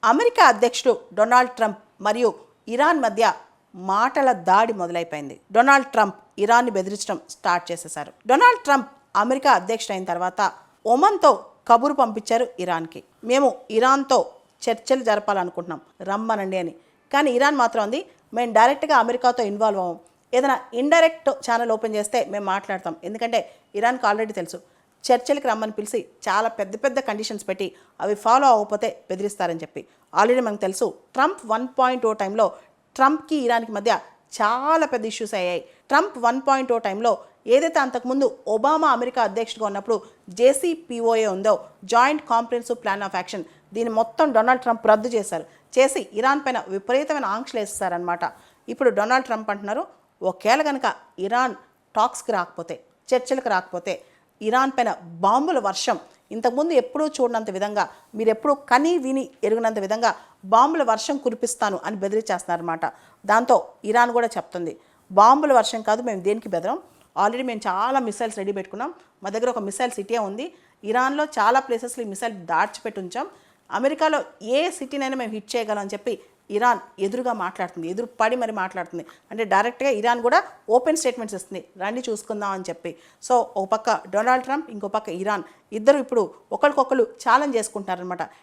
America అధ్యక్షుడు Donald Trump మరియు Iran మధ్య మాటల దాడి మొదలైపోయింది. డొనాల్డ్ ట్రంప్ ఇరాన్ని బెదిరించడం స్టార్ట్ చేసేశారు. డొనాల్డ్ ట్రంప్ అమెరికా అధ్యక్షుడు అయిన తర్వాత ఒమన్తో కబురు పంపించారు ఇరాన్కి. మేము ఇరాన్తో చర్చలు జరపాలనుకుంటున్నాం, రమ్మనండి అని. కానీ ఇరాన్ మాత్రం అంది, మేము డైరెక్ట్గా అమెరికాతో ఇన్వాల్వ్ అవ్వం, ఏదైనా ఇండైరెక్ట్ ఛానల్ ఓపెన్ చేస్తే మేము మాట్లాడతాం. ఎందుకంటే ఇరాన్కి ఆల్రెడీ తెలుసు చర్చలకు రమ్మని పిలిచి చాలా పెద్ద పెద్ద కండిషన్స్ పెట్టి అవి ఫాలో అవ్వకపోతే బెదిరిస్తారని చెప్పి. ఆల్రెడీ మనకు తెలుసు ట్రంప్ 1.0 టైంలో ట్రంప్కి ఇరాన్కి మధ్య చాలా పెద్ద ఇష్యూస్ అయ్యాయి. ట్రంప్ 1.0 టైంలో ఏదైతే అంతకుముందు ఒబామా అమెరికా అధ్యక్షుడిగా ఉన్నప్పుడు JCPOA ఉందో, joint comprehensive plan of action, దీన్ని మొత్తం డొనాల్డ్ ట్రంప్ రద్దు చేసి ఇరాన్ పైన విపరీతమైన ఆంక్షలు వేస్తారనమాట. ఇప్పుడు డొనాల్డ్ ట్రంప్ అంటున్నారు, ఒకవేళ కనుక ఇరాన్ టాక్స్కి రాకపోతే, చర్చలకు రాకపోతే ఇరాన్ పైన బాంబుల వర్షం, ఇంతకుముందు ఎప్పుడూ చూడనంత విధంగా, మీరు ఎప్పుడూ కని విని ఎరుగినంత విధంగా బాంబుల వర్షం కురిపిస్తాను అని బెదిరించేస్తున్నారన్నమాట. దాంతో ఇరాన్ కూడా చెప్తుంది, బాంబుల వర్షం కాదు, మేము దేనికి బెదరం, ఆల్రెడీ మేము చాలా మిసైల్స్ రెడీ పెట్టుకున్నాం, మా దగ్గర ఒక మిసైల్ సిటీ ఉంది, ఇరాన్లో చాలా ప్లేసెస్లో ఈ మిసైల్ దాచిపెట్టి ఉంచాం, అమెరికాలో ఏ సిటీనైనా మేము హిట్ చేయగలం అని చెప్పి ఇరాన్ ఎదురుగా మాట్లాడుతుంది, ఎదురు పడి మరి మాట్లాడుతుంది. అంటే డైరెక్ట్గా ఇరాన్ కూడా ఓపెన్ స్టేట్మెంట్స్ ఇస్తుంది, రండి చూసుకుందాం అని చెప్పి. సో ఒక పక్క డొనాల్డ్ ట్రంప్, ఇంకో పక్క ఇరాన్, ఇద్దరు ఇప్పుడు ఒకరికొకరు ఛాలెంజ్ చేసుకుంటున్నారనమాట.